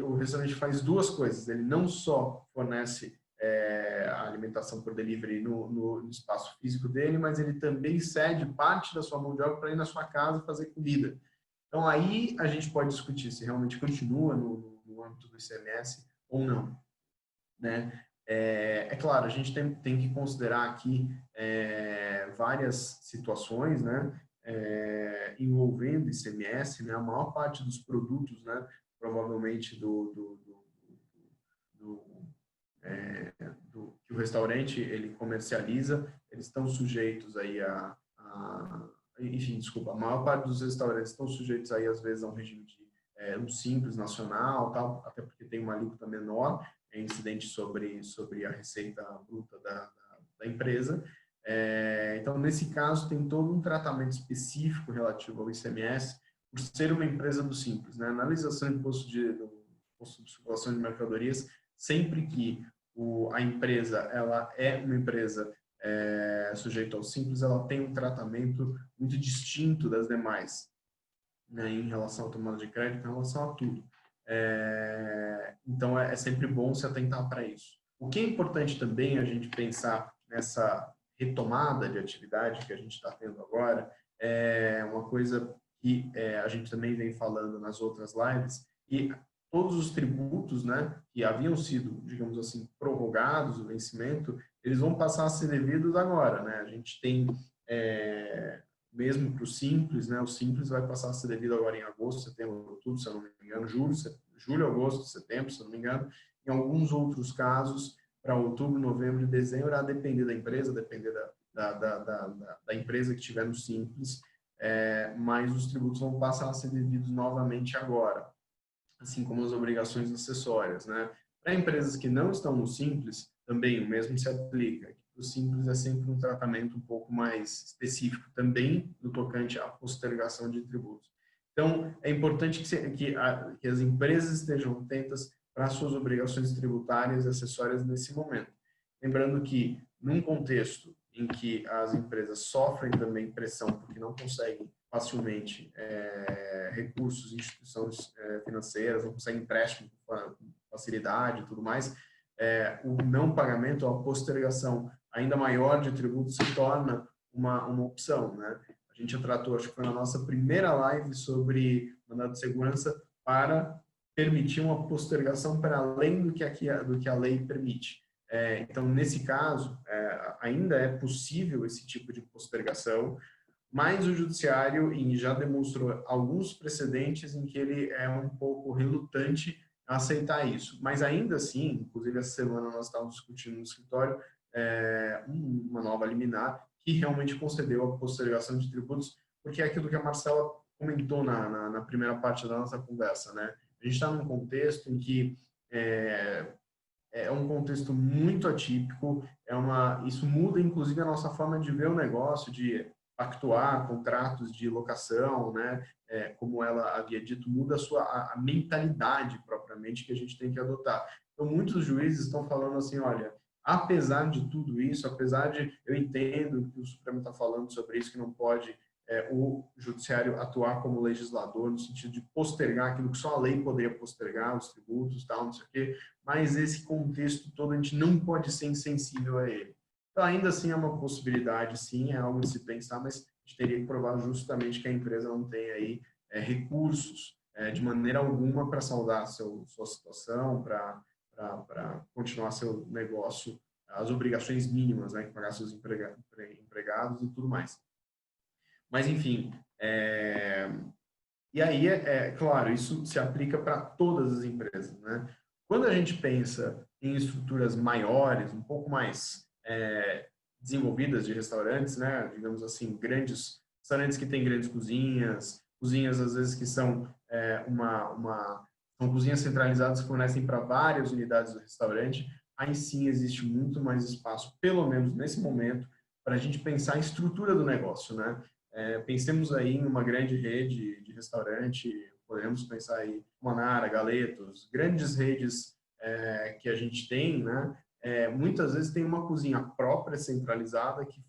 o restaurante faz duas coisas, ele não só fornece a alimentação por delivery no espaço físico dele, mas ele também cede parte da sua mão de obra para ir na sua casa fazer comida. Então, aí a gente pode discutir se realmente continua no âmbito do ICMS ou não, né? Claro, a gente tem que considerar aqui várias situações, né? Envolvendo ICMS, né? A maior parte dos produtos, né? Provavelmente que o restaurante ele comercializa, eles estão sujeitos aí enfim, desculpa, a maior parte dos restaurantes estão sujeitos aí às vezes a um regime de um simples nacional, tal, até porque tem uma alíquota menor, incidente sobre a receita bruta da empresa. Então, nesse caso, tem todo um tratamento específico relativo ao ICMS, por ser uma empresa do Simples, né? A analisação do imposto de circulação de mercadorias, sempre que a empresa ela é uma empresa sujeita ao Simples, ela tem um tratamento muito distinto das demais, né, em relação à tomada de crédito, em relação a tudo. Então, é sempre bom se atentar para isso. O que é importante também a gente pensar nessa retomada de atividade que a gente está tendo agora, é uma coisa que a gente também vem falando nas outras lives, e todos os tributos, né, que haviam sido, digamos assim, prorrogados, o vencimento, eles vão passar a ser devidos agora, né? A gente tem, mesmo para o Simples, né, o Simples vai passar a ser devido agora em agosto, setembro, outubro, se eu não me engano, julho, agosto, setembro, se eu não me engano. Em alguns outros casos, para outubro, novembro e dezembro, a depender da empresa, depender da empresa que tiver no Simples, mas os tributos vão passar a ser devidos novamente agora, assim como as obrigações acessórias, né? Para empresas que não estão no Simples, também o mesmo se aplica. O Simples é sempre um tratamento um pouco mais específico também no tocante à postergação de tributos. Então, é importante que as empresas estejam atentas para as suas obrigações tributárias e acessórias nesse momento. Lembrando que, num contexto em que as empresas sofrem também pressão porque não conseguem facilmente recursos em instituições financeiras, não conseguem empréstimo com facilidade e tudo mais, o não pagamento ou a postergação ainda maior de tributos se torna uma opção, né? A gente já tratou, acho que foi na nossa primeira live sobre mandado de segurança para permitir uma postergação para além do que a lei permite. Então, nesse caso, ainda é possível esse tipo de postergação, mas o judiciário já demonstrou alguns precedentes em que ele é um pouco relutante a aceitar isso. Mas ainda assim, inclusive essa semana nós estávamos discutindo no escritório uma nova liminar que realmente concedeu a postergação de tributos, porque é aquilo que a Marcela comentou na primeira parte da nossa conversa, né? A gente está num contexto em que é um contexto muito atípico, isso muda inclusive a nossa forma de ver o negócio, de pactuar contratos de locação, né? Como ela havia dito, muda a mentalidade propriamente que a gente tem que adotar. Então, muitos juízes estão falando assim, olha, apesar de tudo isso, apesar de eu entendo que o Supremo está falando sobre isso, que não pode o judiciário atuar como legislador, no sentido de postergar aquilo que só a lei poderia postergar, os tributos, tal, não sei o quê, mas esse contexto todo a gente não pode ser insensível a ele. Então, ainda assim, é uma possibilidade, sim, é algo de se pensar, mas a gente teria que provar justamente que a empresa não tem aí recursos de maneira alguma para saldar sua situação, para continuar seu negócio, as obrigações mínimas, né, que pagar seus empregados e tudo mais. Mas, enfim, e aí, claro, isso se aplica para todas as empresas, né? Quando a gente pensa em estruturas maiores, um pouco mais desenvolvidas de restaurantes, né? Digamos assim, grandes restaurantes que têm grandes cozinhas, cozinhas às vezes que são são cozinhas centralizadas que fornecem para várias unidades do restaurante, aí sim existe muito mais espaço, pelo menos nesse momento, para a gente pensar a estrutura do negócio, né? Pensemos aí em uma grande rede de restaurante, podemos pensar aí Manara, Galetos, grandes redes que a gente tem, né? Muitas vezes tem uma cozinha própria, centralizada, que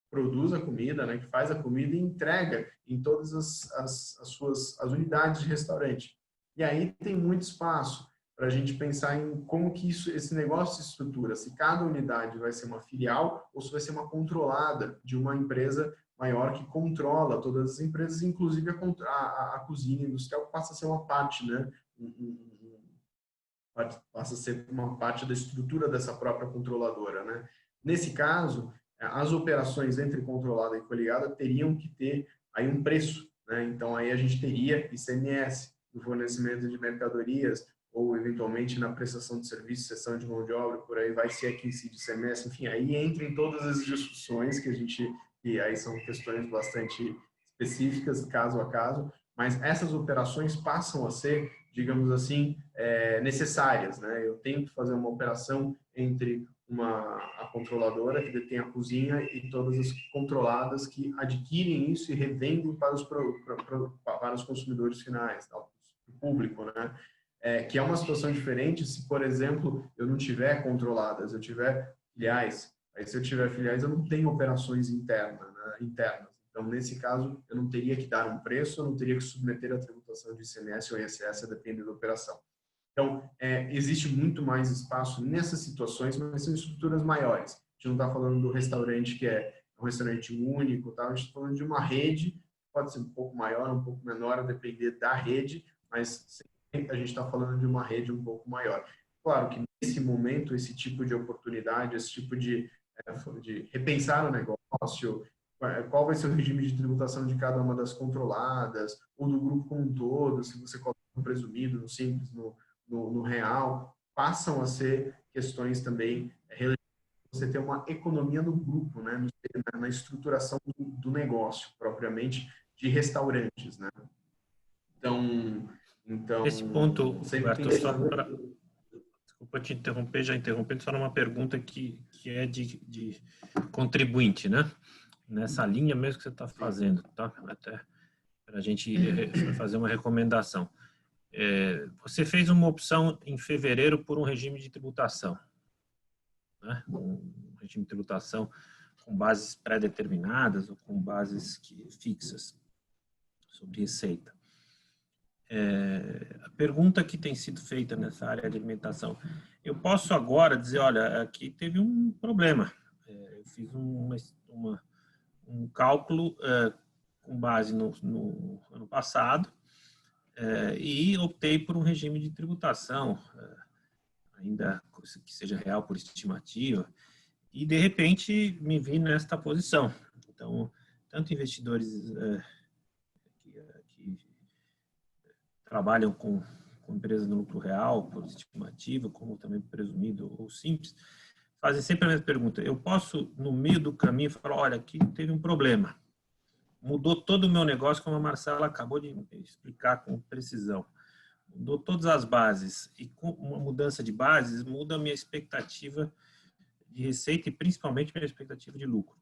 produz a comida, né? Que faz a comida e entrega em todas as unidades de restaurante. E aí tem muito espaço para a gente pensar em como que esse negócio se estrutura, se cada unidade vai ser uma filial ou se vai ser uma controlada de uma empresa maior que controla todas as empresas, inclusive a cozinha industrial passa a ser uma parte, né? Passa a ser uma parte da estrutura dessa própria controladora, né? Nesse caso, as operações entre controlada e coligada teriam que ter aí um preço, né? Então aí a gente teria ICMS no fornecimento de mercadorias ou eventualmente na prestação de serviço, cessão de mão de obra, por aí vai ser aqui incide ICMS, enfim, aí entra em todas as discussões que aí são questões bastante específicas, caso a caso, mas essas operações passam a ser, digamos assim, necessárias, né? Eu tenho que fazer uma operação entre a controladora que detém a cozinha e todas as controladas que adquirem isso e revendem para os consumidores finais, para o público, né? Que é uma situação diferente se, por exemplo, eu não tiver controladas, eu tiver filiais. Aí, se eu tiver filiais, eu não tenho operações internas. Então, nesse caso, eu não teria que dar um preço, eu não teria que submeter a tributação de ICMS ou ISS, dependendo da operação. Então, existe muito mais espaço nessas situações, mas são estruturas maiores. A gente não está falando do restaurante que é um restaurante único, tá? A gente está falando de uma rede, pode ser um pouco maior, um pouco menor, a depender da rede, mas a gente está falando de uma rede um pouco maior. Claro que nesse momento, esse tipo de oportunidade, esse tipo de repensar o negócio, qual vai ser o regime de tributação de cada uma das controladas, ou do grupo como um todo, se você coloca no presumido, no simples, no real, passam a ser questões também relevantes. Você ter uma economia no grupo, né, na estruturação do negócio, propriamente, de restaurantes, né? Então Esse ponto, sempre Roberto, tem... só para... Desculpa te interromper, já interrompendo, só numa pergunta que é de contribuinte, né? Nessa linha mesmo que você está fazendo, tá? Até para a gente fazer uma recomendação. Você fez uma opção em fevereiro por um regime de tributação, né? Um regime de tributação com bases pré-determinadas ou com bases fixas sobre receita. A pergunta que tem sido feita nessa área de alimentação, eu posso agora dizer, olha, aqui teve um problema, eu fiz um cálculo com base no ano passado e optei por um regime de tributação, ainda que seja real por estimativa, e de repente me vi nesta posição. Então, tanto investidores que trabalham com empresas no lucro real, por estimativa, como também presumido ou simples, fazem sempre a mesma pergunta. Eu posso, no meio do caminho, falar, olha, aqui teve um problema. Mudou todo o meu negócio, como a Marcela acabou de explicar com precisão. Mudou todas as bases. E com uma mudança de bases, muda a minha expectativa de receita e principalmente minha expectativa de lucro.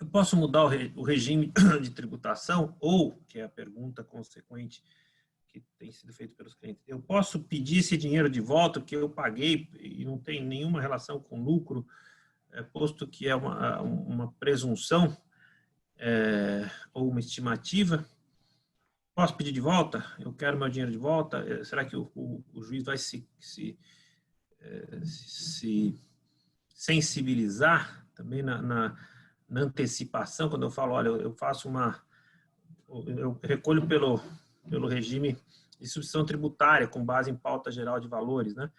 Eu posso mudar o regime de tributação ou, que é a pergunta consequente que tem sido feito pelos clientes, eu posso pedir esse dinheiro de volta que eu paguei e não tem nenhuma relação com lucro, posto que é uma presunção ou uma estimativa? Posso pedir de volta? Eu quero meu dinheiro de volta? Será que o juiz vai se sensibilizar também na antecipação, quando eu falo, olha, eu recolho pelo regime de substituição tributária com base em pauta geral de valores, né?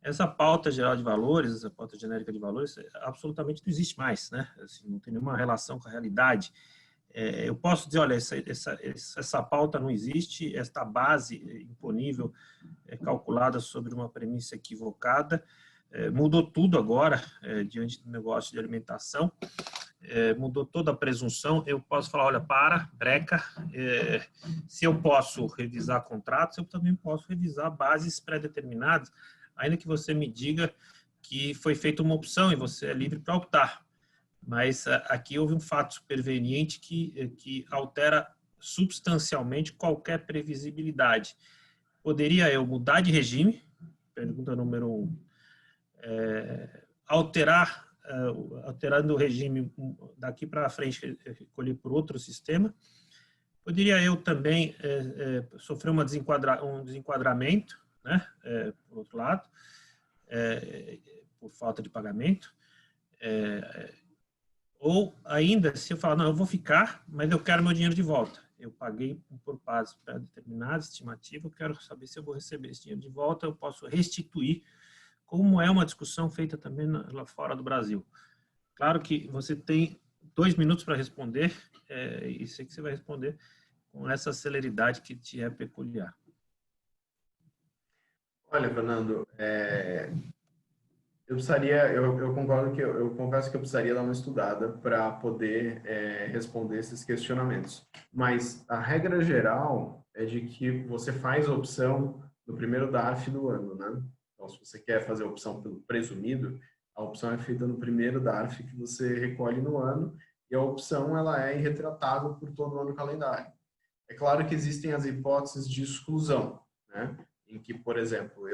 Essa pauta geral de valores, essa pauta genérica de valores, absolutamente não existe mais, né? Assim, não tem nenhuma relação com a realidade. Eu posso dizer, olha, essa pauta não existe, esta base imponível é calculada sobre uma premissa equivocada, mudou tudo agora, diante do negócio de alimentação, mudou toda a presunção, eu posso falar, olha, breca, se eu posso revisar contratos, eu também posso revisar bases pré-determinadas, ainda que você me diga que foi feita uma opção e você é livre para optar. Mas aqui houve um fato superveniente que altera substancialmente qualquer previsibilidade. Poderia eu mudar de regime? Pergunta número 1. Alterando o regime daqui para frente, recolher por outro sistema. Poderia eu também sofrer um desenquadramento, né? Por outro lado, por falta de pagamento. Ou ainda, se eu falar, não, eu vou ficar, mas eu quero meu dinheiro de volta. Eu paguei por bases pré-determinadas, estimativa, eu quero saber se eu vou receber esse dinheiro de volta, eu posso restituir, como é uma discussão feita também lá fora do Brasil. Claro que você tem 2 minutos para responder, e sei que você vai responder com essa celeridade que te é peculiar. Olha, Fernando, eu concordo eu confesso que eu precisaria dar uma estudada para poder responder esses questionamentos. Mas a regra geral é de que você faz a opção no primeiro DARF do ano, né? Então, se você quer fazer a opção pelo presumido, a opção é feita no primeiro DARF que você recolhe no ano e a opção ela é irretratável por todo o ano calendário. É claro que existem as hipóteses de exclusão, né? Em que, por exemplo,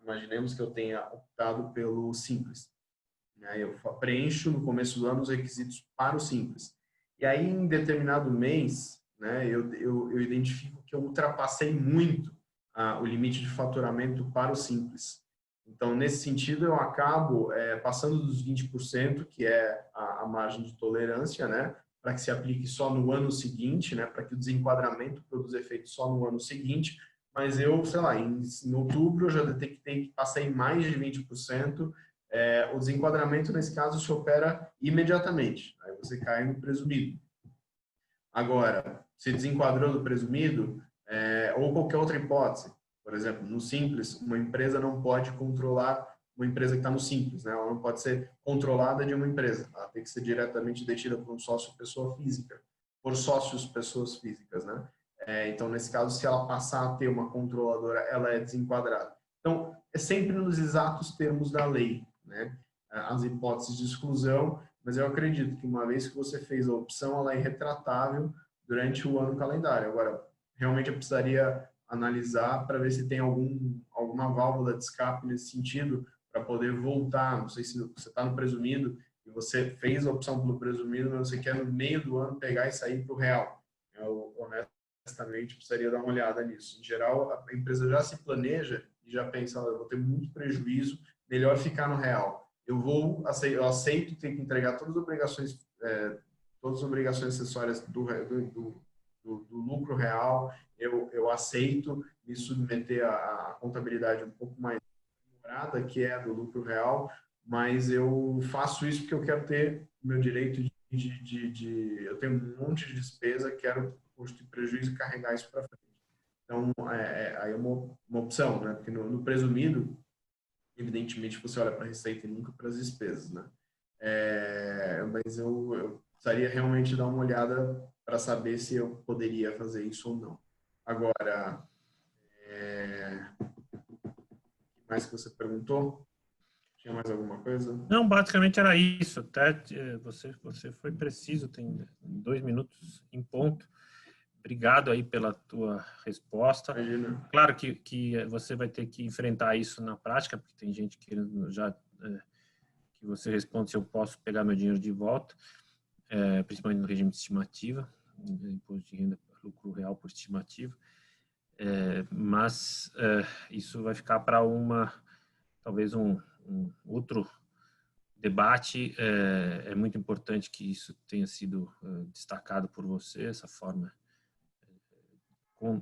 imaginemos que eu tenha optado pelo Simples, né? Eu preencho no começo do ano os requisitos para o Simples. E aí, em determinado mês, né, eu identifico que eu ultrapassei muito o limite de faturamento para o Simples. Então, nesse sentido, eu acabo passando dos 20%, que é a margem de tolerância, né, para que se aplique só no ano seguinte, né, para que o desenquadramento produza efeito só no ano seguinte. Mas eu, sei lá, em outubro eu já detectei que passei mais de 20%. O desenquadramento, nesse caso, se opera imediatamente. Aí você cai no presumido. Agora, se desenquadrou do presumido, ou qualquer outra hipótese, por exemplo, no Simples, uma empresa não pode controlar uma empresa que está no Simples, né? Ela não pode ser controlada de uma empresa. Ela tem que ser diretamente detida por um sócio pessoa física. por sócios, pessoas físicas, né? Então, nesse caso, se ela passar a ter uma controladora, ela é desenquadrada. Então, é sempre nos exatos termos da lei, né? As hipóteses de exclusão, mas eu acredito que uma vez que você fez a opção, ela é irretratável durante o ano calendário. Agora, realmente eu precisaria analisar para ver se tem alguma válvula de escape nesse sentido, para poder voltar. Não sei se você está no presumido e você fez a opção pelo presumido, mas você quer no meio do ano pegar e sair para o real. Eu, honestamente, precisaria dar uma olhada nisso. Em geral, a empresa já se planeja e já pensa, eu vou ter muito prejuízo, melhor ficar no real. Eu aceito ter que entregar todas as obrigações acessórias do lucro real, eu aceito me submeter à contabilidade um pouco mais demorada, que é do lucro real, mas eu faço isso porque eu quero ter o meu direito eu tenho um monte de despesa, quero constituir prejuízo e carregar isso para frente. Então, aí é uma opção, né? Porque no presumido, evidentemente, você olha para a receita e nunca para as despesas, né? Mas eu precisaria realmente dar uma olhada para saber se eu poderia fazer isso ou não. Agora, o que mais que você perguntou? Tinha mais alguma coisa? Não, basicamente era isso. Até você foi preciso, tem 2 minutos em ponto. Obrigado aí pela tua resposta. Imagina. Claro que você vai ter que enfrentar isso na prática, porque tem gente que já que você responde se eu posso pegar meu dinheiro de volta, principalmente no regime de estimativa, imposto de renda, lucro real por estimativa. Mas isso vai ficar para talvez um outro debate. É muito importante que isso tenha sido destacado por você, essa forma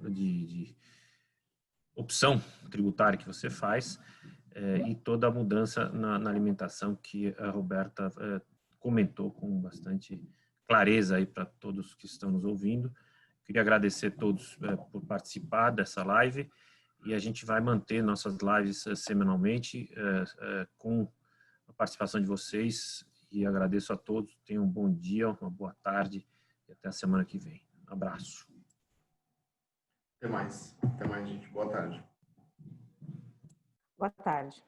de opção tributária que você faz, e toda a mudança na alimentação que a Roberta comentou com bastante clareza aí para todos que estão nos ouvindo. Queria agradecer a todos por participar dessa live, e a gente vai manter nossas lives semanalmente com a participação de vocês, e agradeço a todos. Tenham um bom dia, uma boa tarde e até a semana que vem. Um abraço. Até mais, gente. Boa tarde. Boa tarde.